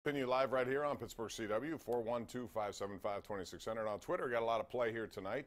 Continue live right here on Pittsburgh CW, 412-575-2600. On Twitter, got a lot of play here tonight.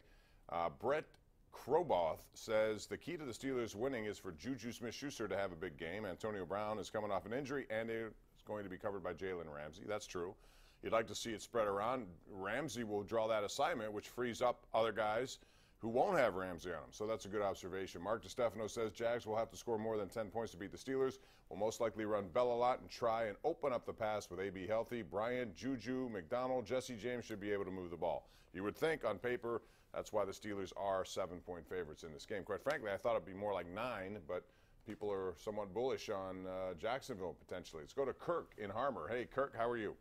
Brett Kroboth says the key to the Steelers winning is for Juju Smith-Schuster to have a big game. Antonio Brown is coming off an injury, and it's going to be covered by Jalen Ramsey. That's true. You'd like to see it spread around. Ramsey will draw that assignment, which frees up other guys who won't have Ramsey on them. So that's a good observation. Mark DiStefano says Jags will have to score more than 10 points to beat the Steelers. Will most likely run Bell a lot and try and open up the pass with AB healthy. Bryant, Juju, McDonald, Jesse James should be able to move the ball. You would think on paper that's why the Steelers are 7-point favorites in this game. Quite frankly, I thought it'd be more like 9, but people are somewhat bullish on Jacksonville potentially. Let's go to Kirk in Harmer. Hey, Kirk, how are you?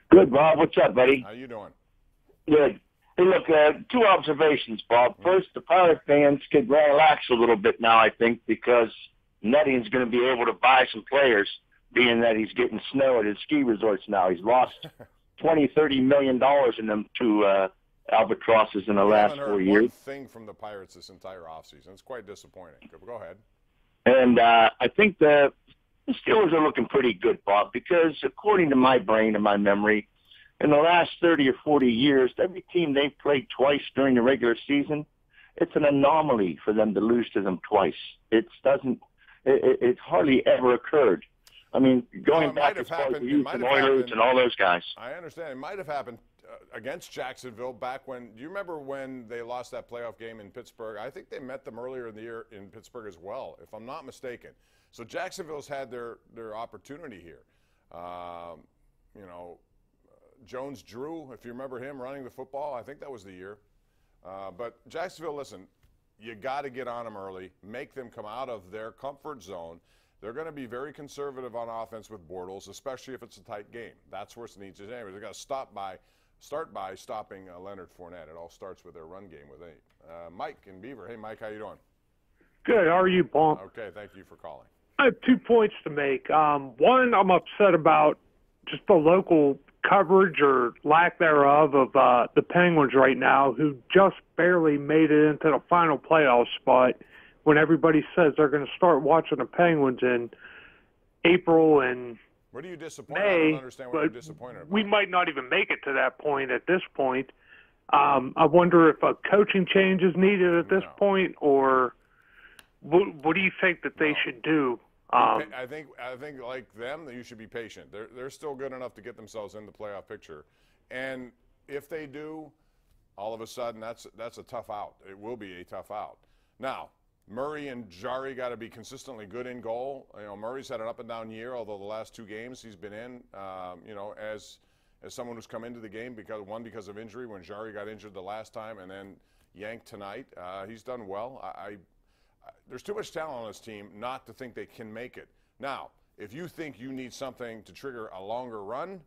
Good, Bob. What's up, buddy? How you doing? Good. Hey, look, 2 observations, Bob. First, the Pirate fans could relax a little bit now, I think, because Nutting's going to be able to buy some players, being that he's getting snow at his ski resorts now. He's lost $20-30 million in them to albatrosses in the last 4 years. One thing from the Pirates this entire offseason. It's quite disappointing. Go ahead. And I think the Steelers are looking pretty good, Bob, because according to my brain and my memory, in the last 30 or 40 years, every team they've played twice during the regular season, it's an anomaly for them to lose to them twice. It's hardly ever occurred. I mean, going back as far as the Oilers and all those guys. I understand. It might have happened against Jacksonville back when, do you remember when they lost that playoff game in Pittsburgh? I think they met them earlier in the year in Pittsburgh as well, if I'm not mistaken. So Jacksonville's had their opportunity here. Jones-Drew, if you remember him running the football, I think that was the year. But Jacksonville, listen, you got to get on them early, make them come out of their comfort zone. They're going to be very conservative on offense with Bortles, especially if it's a tight game. That's where it needs to. Anyway, they've got to start by stopping Leonard Fournette. It all starts with their run game with Mike in Beaver. Hey, Mike, how you doing? Good. How are you, Paul? Okay, thank you for calling. I have 2 points to make. One, I'm upset about just the local coverage or lack thereof of the Penguins right now, who just barely made it into the final playoff spot when everybody says they're going to start watching the Penguins in April and what are you disappointed? May, I don't understand what you're disappointed about. We might not even make it to that point at this point. I wonder if a coaching change is needed at this point, or what do you think that they should do? I think like them, that you should be patient. They're still good enough to get themselves in the playoff picture, and if they do, all of a sudden that's a tough out. It will be a tough out. Now, Murray and Jari got to be consistently good in goal. You know, Murray's had an up and down year, although the last 2 games he's been in. As someone who's come into the game because of injury when Jari got injured the last time, and then yanked tonight. He's done well. There's too much talent on this team not to think they can make it. Now, if you think you need something to trigger a longer run,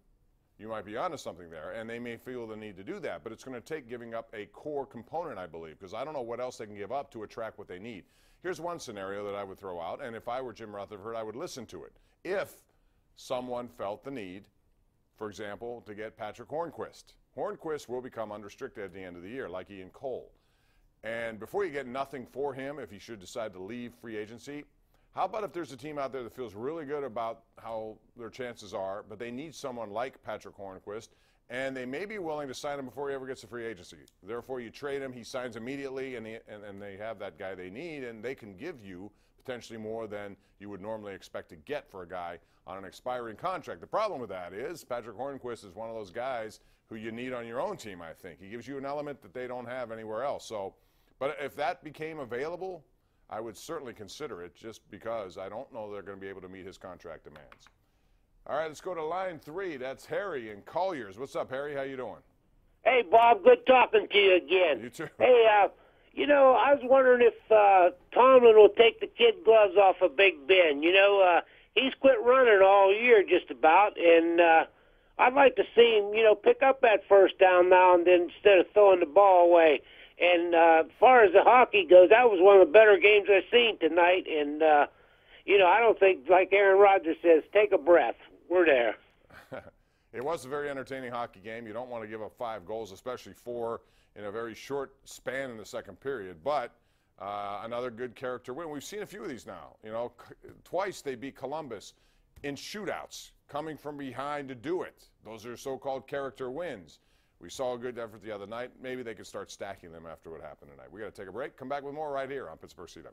you might be onto something there, and they may feel the need to do that. But it's going to take giving up a core component, I believe, because I don't know what else they can give up to attract what they need. Here's one scenario that I would throw out, and if I were Jim Rutherford, I would listen to it. If someone felt the need, for example, to get Patrick Hornquist. Hornquist will become unrestricted at the end of the year, like Ian Cole. And before you get nothing for him, if he should decide to leave free agency, how about if there's a team out there that feels really good about how their chances are, but they need someone like Patrick Hornquist, and they may be willing to sign him before he ever gets to free agency. Therefore, you trade him, he signs immediately, and they have that guy they need, and they can give you potentially more than you would normally expect to get for a guy on an expiring contract. The problem with that is Patrick Hornquist is one of those guys who you need on your own team, I think. He gives you an element that they don't have anywhere else. So, but if that became available, I would certainly consider it, just because I don't know they're going to be able to meet his contract demands. All right, let's go to line 3. That's Harry in Colliers. What's up, Harry? How you doing? Hey, Bob. Good talking to you again. You too. Hey, I was wondering if Tomlin will take the kid gloves off of Big Ben. He's quit running all year just about, and I'd like to see him, pick up that first down now and then instead of throwing the ball away. And as far as the hockey goes, that was one of the better games I've seen tonight. And, I don't think, like Aaron Rodgers says, take a breath. We're there. It was a very entertaining hockey game. You don't want to give up 5 goals, especially 4 in a very short span in the second period. But another good character win. We've seen a few of these now. Twice they beat Columbus in shootouts, coming from behind to do it. Those are so-called character wins. We saw a good effort the other night. Maybe they could start stacking them after what happened tonight. We got to take a break. Come back with more right here on Pittsburgh CW.